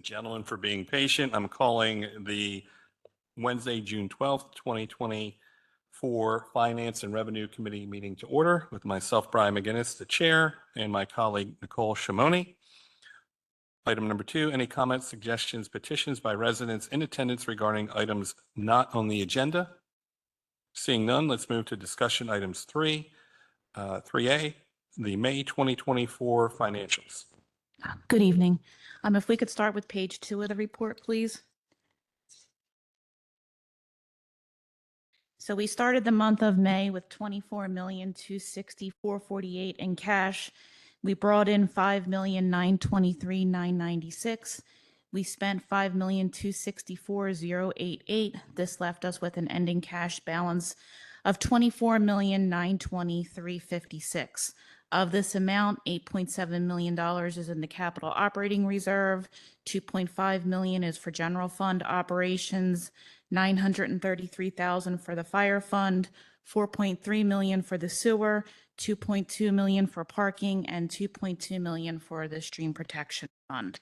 gentlemen, for being patient. I'm calling the Wednesday, June 12th, 2024 Finance and Revenue Committee meeting to order with myself, Brian McGinnis, the chair, and my colleague, Nicole Shimoni. Item number 2, any comments, suggestions, petitions by residents in attendance regarding items not on the agenda? Seeing none, let's move to discussion items 3A, the May 2024 financials. Good evening. If we could start with page 2 of the report, please. So we started the month of May with $24,264,448 in cash. We brought in $5,923,996. We spent $5,264,088. This left us with an ending cash balance of $24,920,356. Of this amount, $8.7 million is in the capital operating reserve, $2.5 million is for general fund operations, $933,000 for the fire fund, $4.3 million for the sewer, $2.2 million for parking, and $2.2 million for the stream protection fund.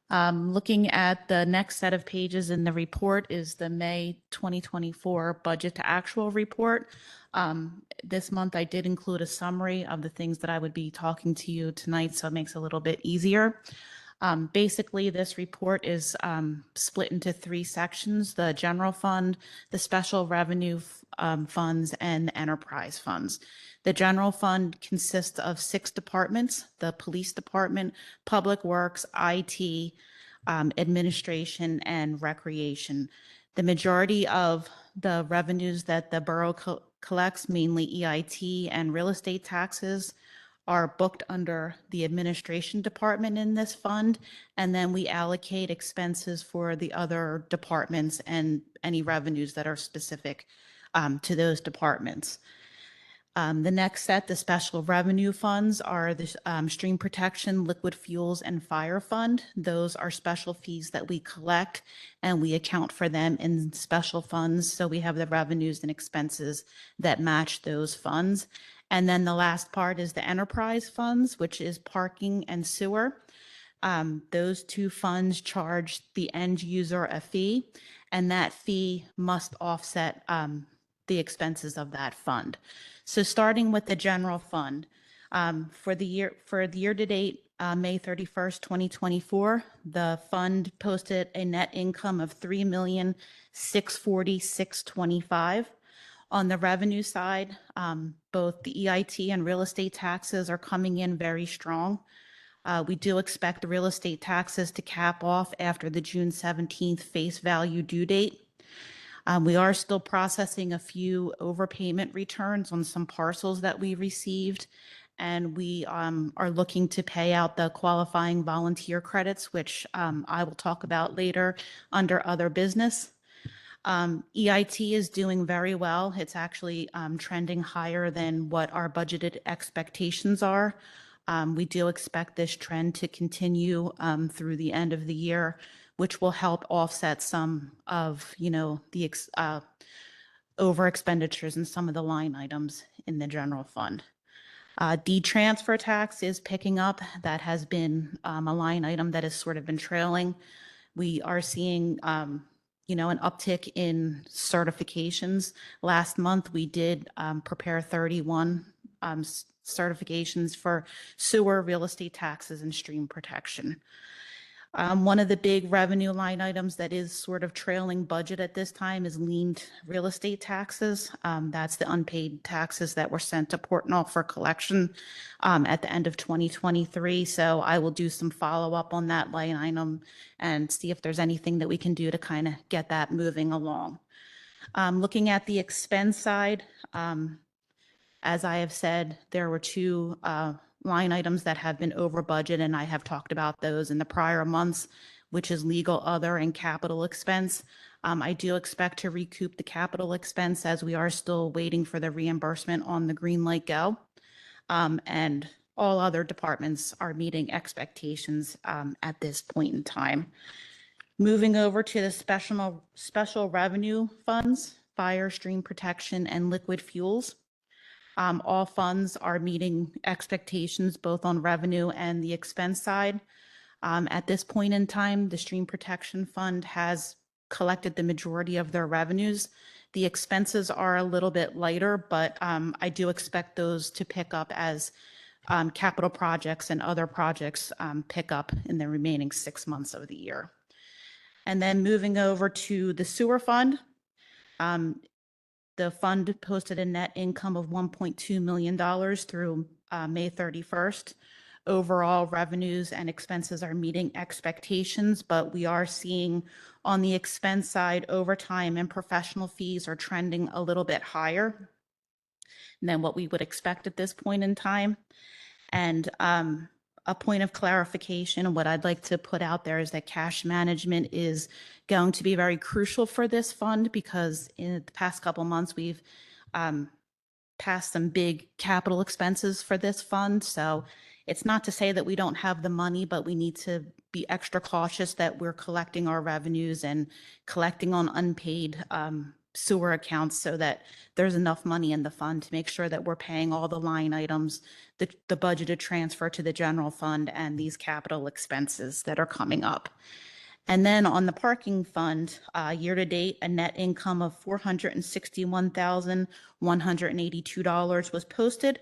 Looking at the next set of pages in the report is the May 2024 budget to actual report. This month I did include a summary of the things that I would be talking to you tonight, so it makes it a little bit easier. Basically, this report is split into 3 sections: the general fund, the special revenue funds, and the enterprise funds. The general fund consists of 6 departments: the police department, public works, IT, administration, and recreation. The majority of the revenues that the borough collects, mainly EIT and real estate taxes, are booked under the administration department in this fund, and then we allocate expenses for the other departments and any revenues that are specific to those departments. The next set, the special revenue funds, are the stream protection, liquid fuels, and fire fund. Those are special fees that we collect, and we account for them in special funds, so we have the revenues and expenses that match those funds. And then the last part is the enterprise funds, which is parking and sewer. Those 2 funds charge the end user a fee, and that fee must offset the expenses of that fund. So starting with the general fund, for the year to date, May 31st, 2024, the fund posted a net income of $3,640,625. On the revenue side, both the EIT and real estate taxes are coming in very strong. We do expect the real estate taxes to cap off after the June 17th face value due date. We are still processing a few overpayment returns on some parcels that we received, and we are looking to pay out the qualifying volunteer credits, which I will talk about later under other business. EIT is doing very well. It's actually trending higher than what our budgeted expectations are. We do expect this trend to continue through the end of the year, which will help offset some of, the over expenditures in some of the line items in the general fund. D-transfer tax is picking up. That has been a line item that has sort of been trailing. We are seeing an uptick in certifications. Last month, we did prepare 31 certifications for sewer, real estate taxes, and stream protection. One of the big revenue line items that is sort of trailing budget at this time is liened real estate taxes. That's the unpaid taxes that were sent to Portnoy for collection at the end of 2023. So I will do some follow-up on that line item and see if there's anything that we can do to kind of get that moving along. Looking at the expense side, as I have said, there were 2 line items that have been over budget, and I have talked about those in the prior months, which is legal, other, and capital expense. I do expect to recoup the capital expense as we are still waiting for the reimbursement on the Greenlight Go. And all other departments are meeting expectations at this point in time. Moving over to the special revenue funds, fire, stream protection, and liquid fuels. All funds are meeting expectations both on revenue and the expense side. At this point in time, the Stream Protection Fund has collected the majority of their revenues. The expenses are a little bit lighter, but I do expect those to pick up as capital projects and other projects pick up in the remaining 6 months of the year. And then moving over to the sewer fund, the fund posted a net income of $1.2 million through May 31st. Overall revenues and expenses are meeting expectations, but we are seeing on the expense side, overtime and professional fees are trending a little bit higher than what we would expect at this point in time. And a point of clarification, what I'd like to put out there is that cash management is going to be very crucial for this fund because in the past couple months, we've passed some big capital expenses for this fund. So it's not to say that we don't have the money, but we need to be extra cautious that we're collecting our revenues and collecting on unpaid sewer accounts so that there's enough money in the fund to make sure that we're paying all the line items, the budgeted transfer to the general fund and these capital expenses that are coming up. And then on the parking fund, year to date, a net income of $461,182 was posted.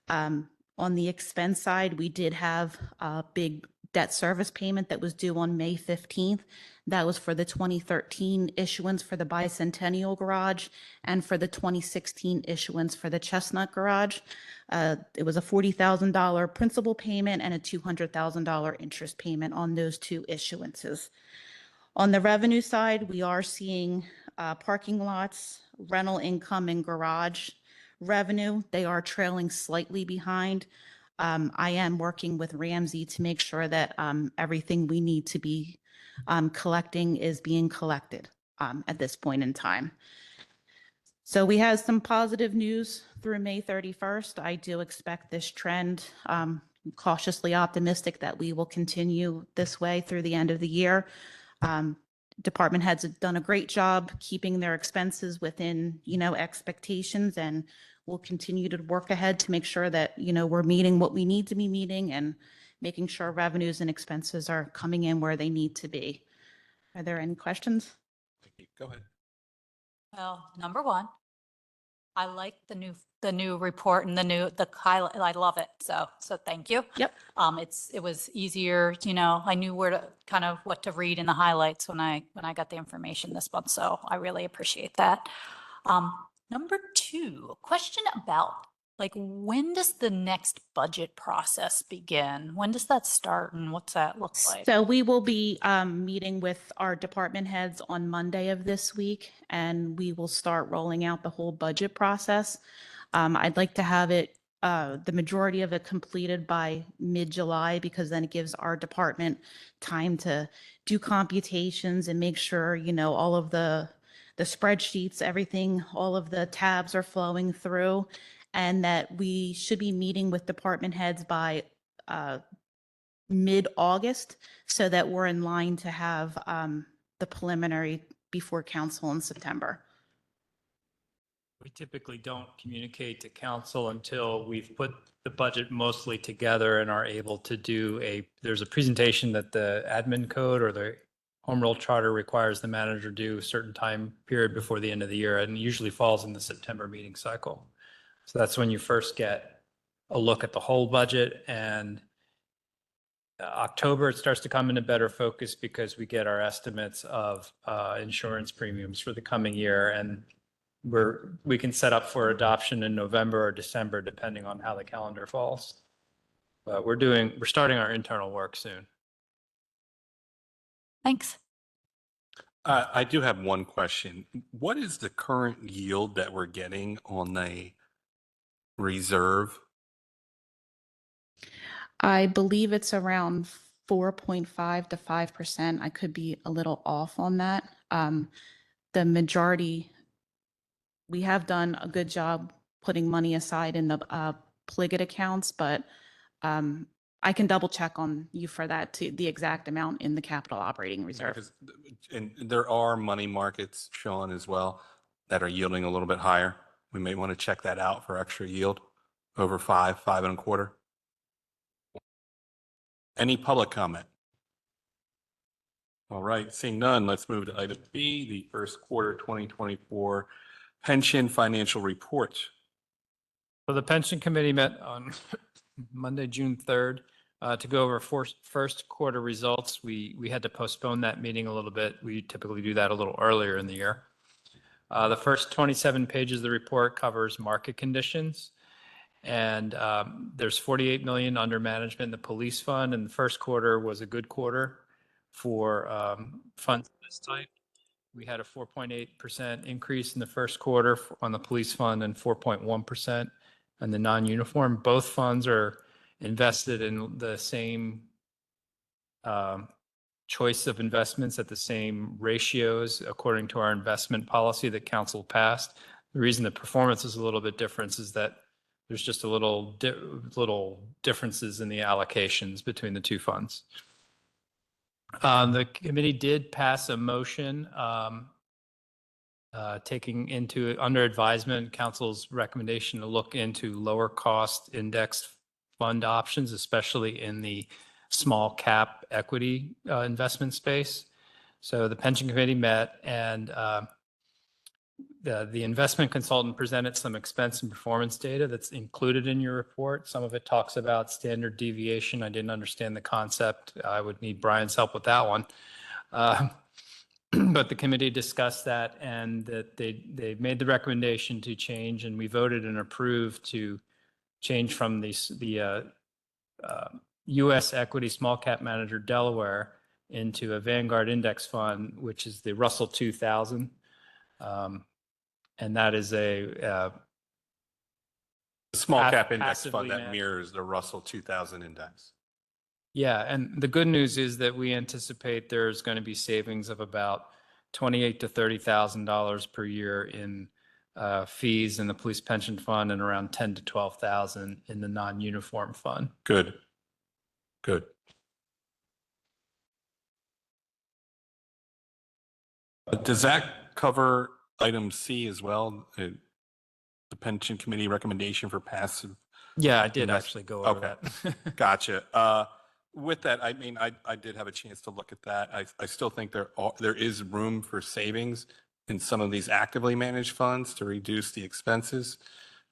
On the expense side, we did have a big debt service payment that was due on May 15th. That was for the 2013 issuance for the Bicentennial Garage and for the 2016 issuance for the Chestnut Garage. It was a $40,000 principal payment and a $200,000 interest payment on those two issuances. On the revenue side, we are seeing parking lots, rental income, and garage revenue. They are trailing slightly behind. I am working with Ramsey to make sure that everything we need to be collecting is being collected at this point in time. So we have some positive news through May 31st. I do expect this trend, cautiously optimistic that we will continue this way through the end of the year. Department heads have done a great job keeping their expenses within, expectations, and we'll continue to work ahead to make sure that, we're meeting what we need to be meeting and making sure revenues and expenses are coming in where they need to be. Are there any questions? Go ahead. Well, number one, I like the new report and the highlight. I love it. So thank you. Yep. It was easier, I knew what to read in the highlights when I got the information this month. So I really appreciate that. Number two, question about when does the next budget process begin? When does that start and what's that look like? So we will be meeting with our department heads on Monday of this week, and we will start rolling out the whole budget process. I'd like to have it, the majority of it completed by mid-July, because then it gives our department time to do computations and make sure, all of the spreadsheets, everything, all of the tabs are flowing through, and that we should be meeting with department heads by mid-August so that we're in line to have the preliminary before council in September. We typically don't communicate to council until we've put the budget mostly together and are able to do there's a presentation that the admin code or the home rule charter requires the manager do a certain time period before the end of the year, and it usually falls in the September meeting cycle. So that's when you first get a look at the whole budget, and October, it starts to come into better focus because we get our estimates of insurance premiums for the coming year, and we can set up for adoption in November or December, depending on how the calendar falls. But we're starting our internal work soon. Thanks. I do have one question. What is the current yield that we're getting on the reserve? I believe it's around 4.5 to 5%. I could be a little off on that. The majority, we have done a good job putting money aside in the Pliget accounts, but I can double check on you for that, to the exact amount in the capital operating reserve. And there are money markets, Sean, as well, that are yielding a little bit higher. We may want to check that out for extra yield over 5.25. Any public comment? All right, seeing none, let's move to item B, the first quarter 2024 pension financial report. So the pension committee met on Monday, June 3rd, to go over first quarter results. We had to postpone that meeting a little bit. We typically do that a little earlier in the year. The first 27 pages of the report covers market conditions. And there's 48 million under management in the police fund, and the first quarter was a good quarter for funds of this type. We had a 4.8% increase in the first quarter on the police fund and 4.1% on the non-uniform. Both funds are invested in the same choice of investments at the same ratios according to our investment policy that council passed. The reason the performance is a little bit different is that there's just a little differences in the allocations between the two funds. The committee did pass a motion taking into under advisement council's recommendation to look into lower cost indexed fund options, especially in the small cap equity investment space. So the pension committee met, and the investment consultant presented some expense and performance data that's included in your report. Some of it talks about standard deviation. I didn't understand the concept. I would need Brian's help with that one. But the committee discussed that, and that they made the recommendation to change, and we voted and approved to change from the U.S. equity small cap manager Delaware into a Vanguard index fund, which is the Russell 2000. And that is a Small cap index passively fund that managed. mirrors the Russell 2000 index. Yeah, and the good news is that we anticipate there's going to be savings of about $28,000 to $30,000 per year in fees in the police pension fund, and around $10,000 to $12,000 in the non-uniform fund. Good. Good. Does that cover item C as well? The pension committee recommendation for passive? Yeah, I did Invest- actually go over Okay. that. Gotcha. With that, I mean, I did have a chance to look at that. I still think there is room for savings in some of these actively managed funds to reduce the expenses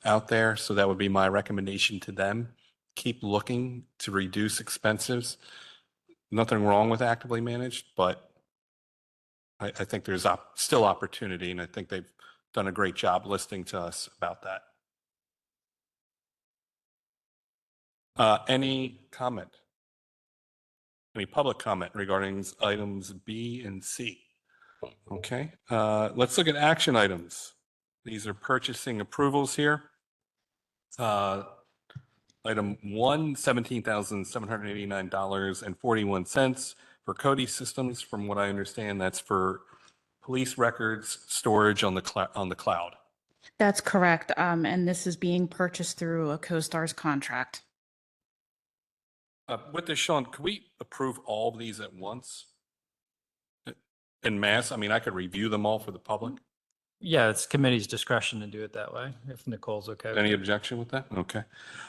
out there. So that would be my recommendation to them. Keep looking to reduce expenses. Nothing wrong with actively managed, but I think there's still opportunity, and I think they've done a great job listening to us about that. Any comment? Any public comment regarding items B and C? Okay, let's look at action items. These are purchasing approvals here. Item 1, $17,789.41 for Cody Systems. From what I understand, that's for police records storage on the cloud. That's correct. And this is being purchased through a CoStar's contract. With this, Sean, could we approve all of these at once? En masse? I mean, I could review them all for the public. Yeah, it's committee's discretion to do it that way, if Nicole's okay. Any objection with that? Okay.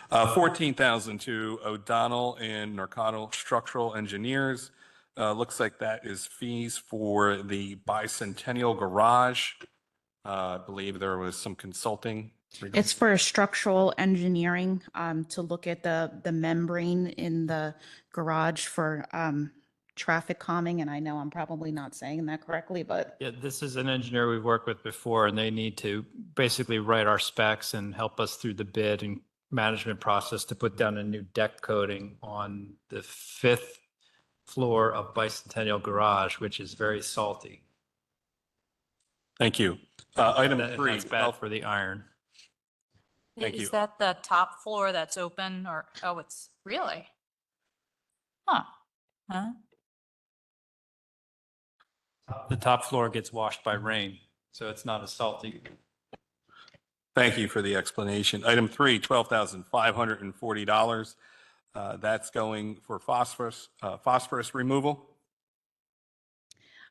14,000 to O'Donnell and Narcano Structural Engineers. Looks like that is fees for the Bicentennial Garage. I believe there was some consulting. It's for structural engineering to look at the membrane in the garage for traffic calming. And I know I'm probably not saying that correctly, but Yeah, this is an engineer we've worked with before, and they need to basically write our specs and help us through the bid and management process to put down a new deck coating on the 5th floor of Bicentennial Garage, which is very salty. Thank you. Item And 3. that's bad for the iron. Thank you. Is that the top floor that's open, or, oh, it's really? Huh. The top floor gets washed by rain, so it's not as salty. Thank you for the explanation. Item 3, $12,540. That's going for phosphorus removal.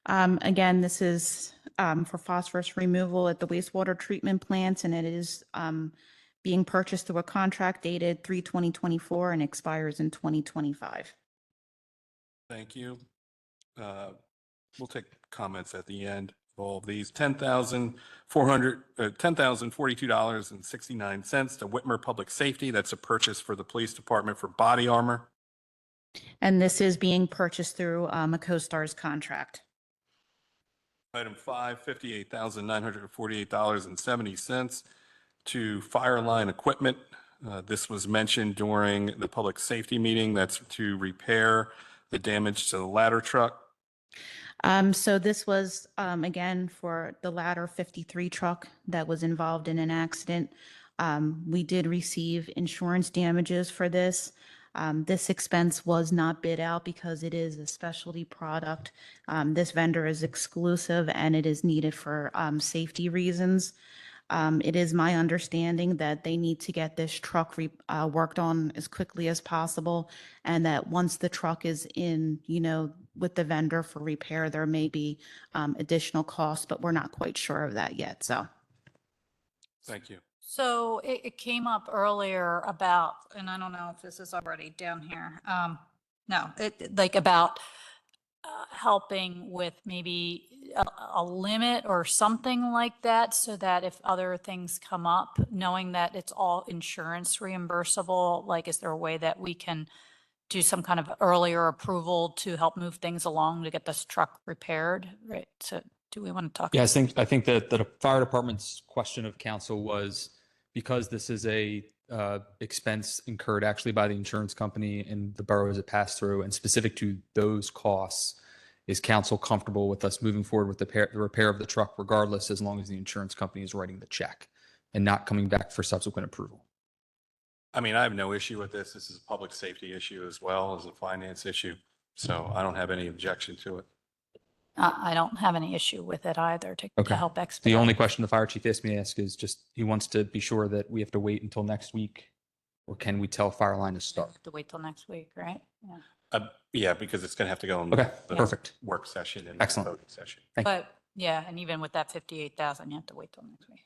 again, this is for phosphorus removal at the wastewater treatment plants, and it is being purchased through a contract dated 3/2024 and expires in 2025. Thank you. we'll take comments at the end of all of these. $10,042.69 to Whitmer Public Safety. That's a purchase for the police department for body armor. And this is being purchased through a CoStar's contract. Item 5, $58,948.70 to Fireline Equipment. This was mentioned during the public safety meeting. That's to repair the damage to the ladder truck. So this was, again, for the ladder 53 truck that was involved in an accident. We did receive insurance damages for this. This expense was not bid out because it is a specialty product. This vendor is exclusive and it is needed for safety reasons. It is my understanding that they need to get this truck worked on as quickly as possible, and that once the truck is in, with the vendor for repair, there may be additional costs, but we're not quite sure of that yet. So, Thank you. So it came up earlier about, and I don't know if this is already down here. No, about helping with maybe a limit or something like that, so that if other things come up, knowing that it's all insurance reimbursable, like, is there a way that we can do some kind of earlier approval to help move things along to get this truck repaired? Right. So do we want to talk? Yeah, I think that the fire department's question of council was, because this is a expense incurred actually by the insurance company and the borough as it passed through, and specific to those costs, is council comfortable with us moving forward with the repair of the truck regardless, as long as the insurance company is writing the check and not coming back for subsequent approval? I mean, I have no issue with this. This is a public safety issue as well as a finance issue. So I don't have any objection to it. I don't have any issue with it either to Okay. help expedite. The only question the fire chief asked me to ask is just, he wants to be sure that we have to wait until next week, or can we tell Fireline to start? To wait till next week, right? Yeah. Yeah, because it's going to have to go in Okay, the perfect. work session and Excellent. voting session. Thank you. But yeah, and even with that 58,000, you have to wait till next week.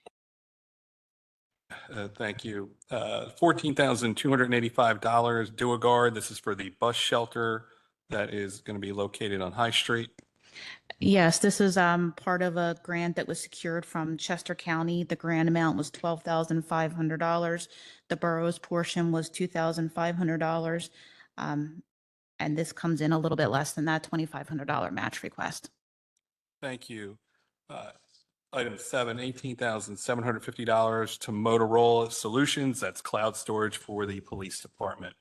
Thank you. $14,285 DuoGuard. This is for the bus shelter that is going to be located on High Street. yes, this is part of a grant that was secured from Chester County. The grant amount was $12,500. The borough's portion was $2,500. And this comes in a little bit less than that $2,500 match request. Thank you. Item 7, $18,750 to Motorola Solutions. That's cloud storage for the police department.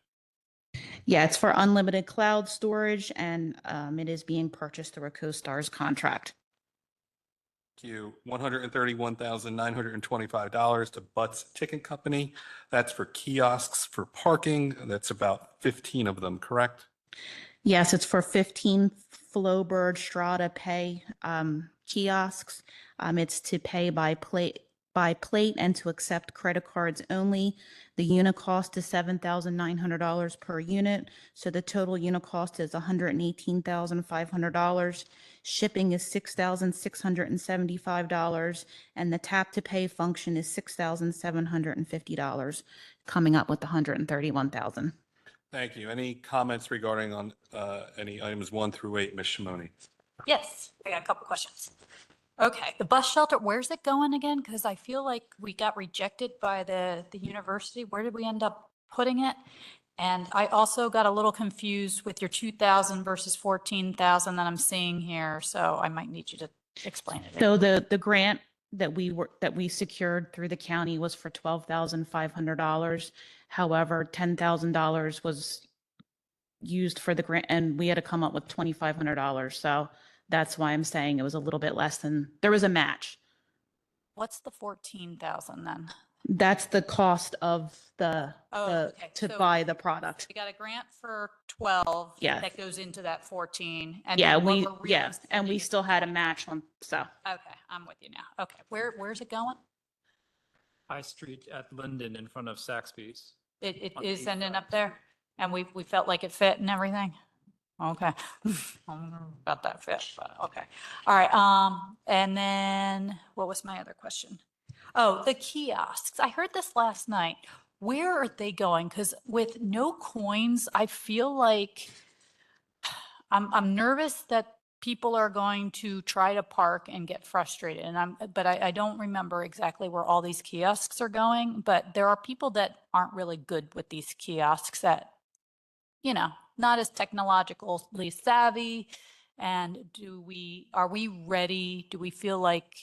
Yeah, it's for unlimited cloud storage, and it is being purchased through a CoStar's contract. Thank you. $131,925 to Butts Ticket Company. That's for kiosks for parking. That's about 15 of them, correct? Yes, it's for 15 Flowbird Strata Pay kiosks. It's to pay by plate and to accept credit cards only. The unit cost is $7,900 per unit. So the total unit cost is $118,500. Shipping is $6,675. And the tap to pay function is $6,750, coming up with $131,000. Thank you. Any comments regarding on any items 1 through 8, Ms. Shimoni? Yes, I got a couple questions. Okay, the bus shelter, where's it going again? Because I feel like we got rejected by the university. Where did we end up putting it? And I also got a little confused with your 2,000 versus 14,000 that I'm seeing here. So I might need you to explain it. So the grant that we secured through the county was for $12,500. However, $10,000 was used for the grant, and we had to come up with $2,500. So that's why I'm saying it was a little bit less than, there was a match. What's the 14,000 then? That's the cost of to So buy the product. We got a grant for 12. Yeah. That goes into that 14. And Yeah, then what we we're really and spending we is still had a match on, so. Okay, I'm with you now. Okay, where's it going? High Street at Linden in front of Saxby's. It On is the ending front. up there, and we felt like it fit and everything. Okay, I don't know about that fit, but okay. All right. And then what was my other question? Oh, the kiosks. I heard this last night. Where are they going? Because with no coins, I feel like I'm nervous that people are going to try to park and get frustrated. And but I don't remember exactly where all these kiosks are going, but there are people that aren't really good with these kiosks that, not as technologically savvy. And are we ready? Do we feel like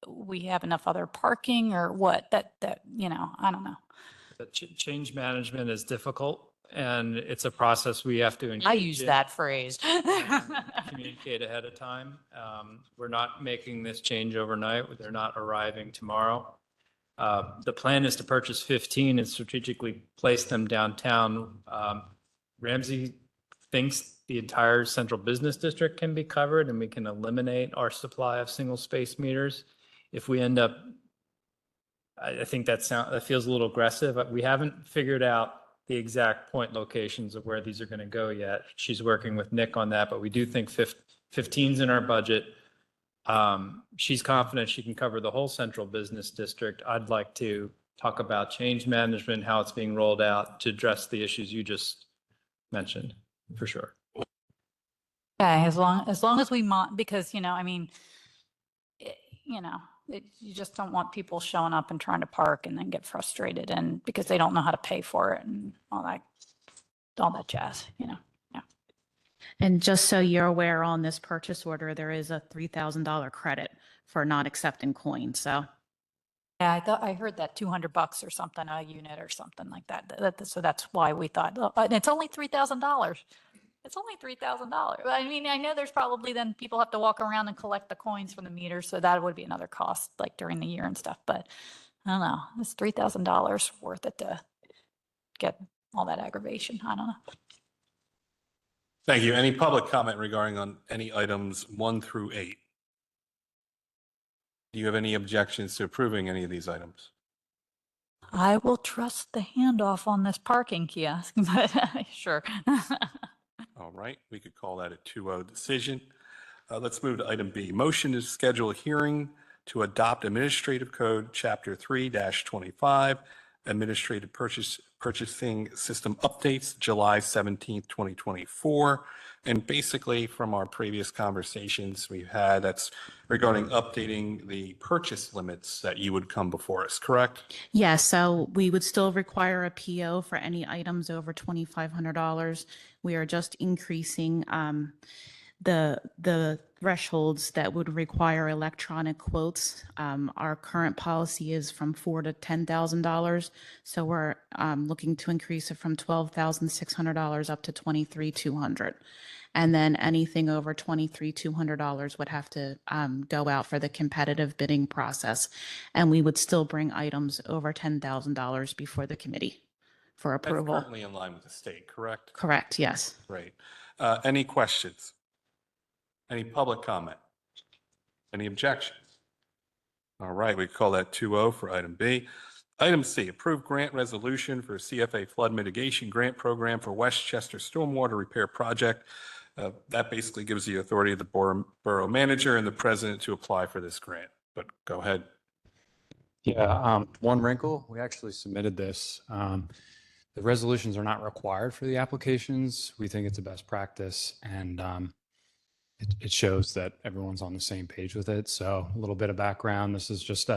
we have enough other parking or what? I don't know. The change management is difficult and it's a process we have to I engage use in that phrase. and communicate ahead of time. We're not making this change overnight. They're not arriving tomorrow. The plan is to purchase 15 and strategically place them downtown. Ramsey thinks the entire central business district can be covered and we can eliminate our supply of single space meters. If we end up, I think that feels a little aggressive. We haven't figured out the exact point locations of where these are going to go yet. She's working with Nick on that, but we do think 15's in our budget. She's confident she can cover the whole central business district. I'd like to talk about change management, how it's being rolled out to address the issues you just mentioned, for sure. Okay, as long as we because, you just don't want people showing up and trying to park and then get frustrated and because they don't know how to pay for it and all that jazz, Yeah. And just so you're aware, on this purchase order, there is a $3,000 credit for not accepting coins. So Yeah, I heard that $200 or something a unit or something like that. So that's why we thought, and it's only $3,000. It's only $3,000. I mean, I know there's probably then people have to walk around and collect the coins from the meter, so that would be another cost like during the year and stuff. But I don't know, it's $3,000 worth it to get all that aggravation. I don't know. Thank you. Any public comment regarding on any items 1 through 8? Do you have any objections to approving any of these items? I will trust the handoff on this parking kiosk, but sure. All right, we could call that a 2-0 decision. Let's move to item B. Motion to schedule a hearing to adopt Administrative Code Chapter 3-25, Administrative Purchasing System Updates, July 17th, 2024. And basically, from our previous conversations we've had, that's regarding updating the purchase limits that you would come before us, correct? yeah, so we would still require a PO for any items over $2,500. We are just increasing the thresholds that would require electronic quotes. Our current policy is from $4,000 to $10,000, so we're looking to increase it from $12,600 up to $23,200. And then anything over $23,200 would have to go out for the competitive bidding process. And we would still bring items over $10,000 before the committee for That's approval. currently in line with the state, correct? Correct, yes. Great. Any questions? Any public comment? Any objections? All right, we call that 2-0 for item B. Item C, approve grant resolution for CFA Flood Mitigation Grant Program for Westchester Stormwater Repair Project. That basically gives the authority of the borough manager and the president to apply for this grant. But go ahead. Yeah, one wrinkle, we actually submitted this. The resolutions are not required for the applications. We think it's a best practice and it shows that everyone's on the same page with it. So a little bit of background, this is just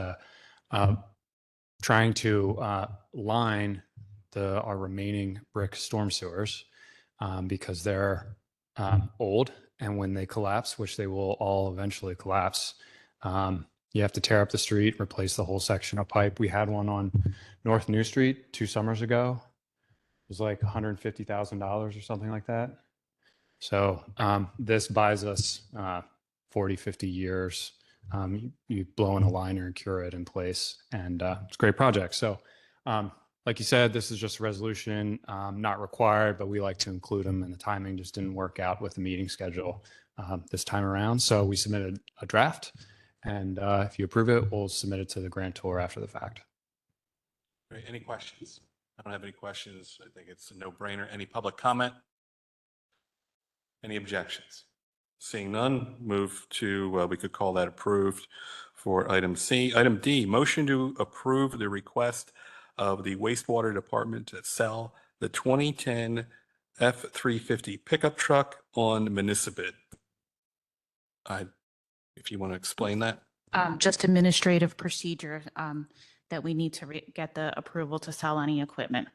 trying to line our remaining brick storm sewers because they're old, and when they collapse, which they will all eventually collapse, you have to tear up the street, replace the whole section of pipe. We had one on North New Street 2 summers ago. It was like $150,000 or something like that. So this buys us 40, 50 years. You blow in a liner and cure it in place, and it's a great project. So like you said, this is just a resolution, not required, but we like to include them, and the timing just didn't work out with the meeting schedule this time around. So we submitted a draft, and if you approve it, we'll submit it to the grantor after the fact. Great. Any questions? I don't have any questions. I think it's a no-brainer. Any public comment? Any objections? Seeing none, move to, we could call that approved for item C. Item D, motion to approve the request of the wastewater department to sell the 2010 F-350 pickup truck on municipal bid. If you want to explain that. Just administrative procedure that we need to get the approval to sell any equipment.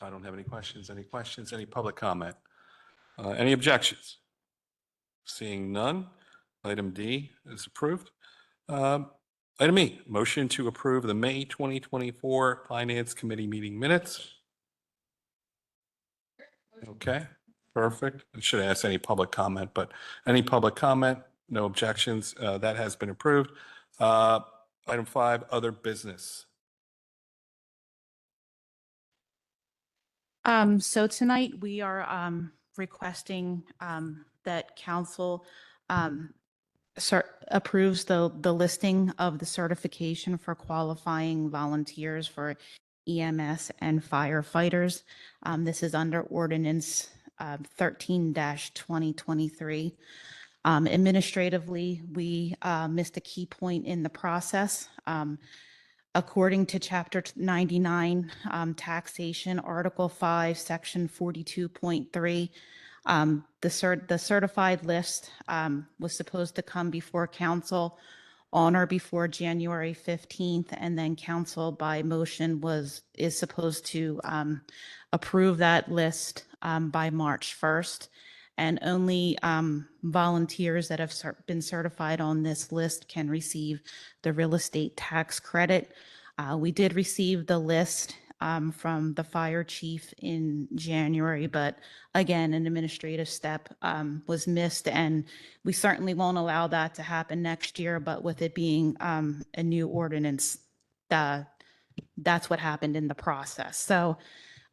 I don't have any questions. Any questions? Any public comment? Any objections? Seeing none, item D is approved. Item E, motion to approve the May 2024 Finance Committee meeting minutes. Okay, perfect. I should ask any public comment, but any public comment? No objections. That has been approved. Item 5, other business. So tonight we are requesting that council approves the listing of the certification for qualifying volunteers for EMS and firefighters. This is under ordinance 13-2023. Administratively, we missed a key point in the process. According to Chapter 99, Taxation, Article 5, Section 42.3, the certified list was supposed to come before council on or before January 15th, and then council by motion is supposed to approve that list by March 1st. And only volunteers that have been certified on this list can receive the real estate tax credit. We did receive the list from the fire chief in January, but again, an administrative step was missed, and we certainly won't allow that to happen next year. But with it being a new ordinance, that's what happened in the process. So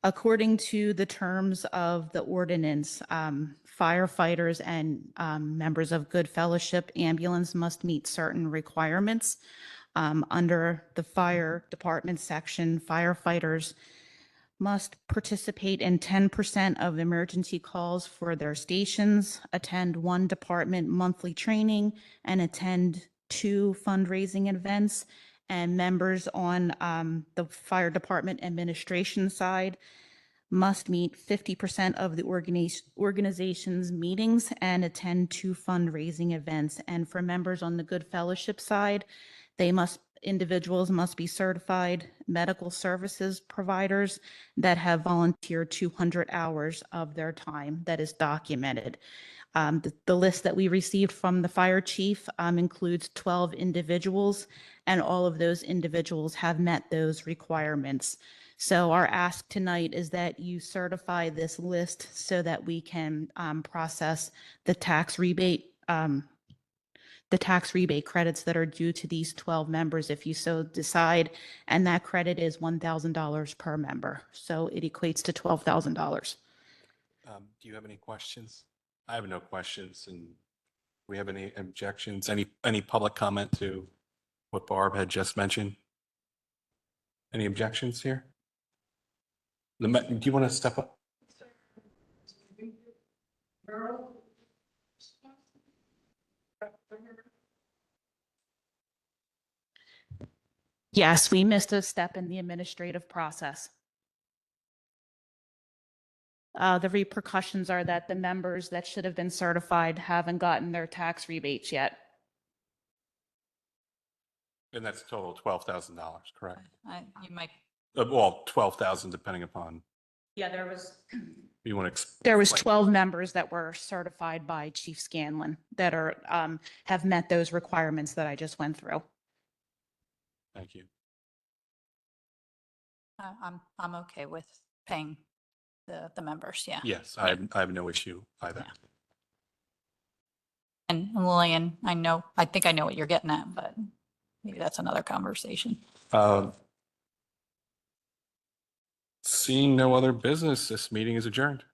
according to the terms of the ordinance, firefighters and members of Good Fellowship Ambulance must meet certain requirements. Under the fire department section, firefighters must participate in 10% of emergency calls for their stations, attend one department monthly training, and attend 2 fundraising events. And members on the fire department administration side must meet 50% of the organization's meetings and attend 2 fundraising events. And for members on the Good Fellowship side, individuals must be certified medical services providers that have volunteered 200 hours of their time that is documented. The list that we received from the fire chief includes 12 individuals, and all of those individuals have met those requirements. So our ask tonight is that you certify this list so that we can process the tax rebate credits that are due to these 12 members if you so decide, and that credit is $1,000 per member. So it equates to $12,000. Do you have any questions? I have no questions. And do we have any objections? Any public comment to what Barb had just mentioned? Any objections here? Do you want to step up? Yes, we missed a step in the administrative process. The repercussions are that the members that should have been certified haven't gotten their tax rebates yet. And that's a total of $12,000, correct? You might, Well, 12,000 depending upon, Yeah, you want to. there was 12 members that were certified by Chief Scanlon that are have met those requirements that I just went through. Thank you. I'm okay with paying the members, yeah. Yes, I have no issue either. Yeah. And Lillian, I think I know what you're getting at, but maybe that's another conversation. Seeing no other business, this meeting is adjourned.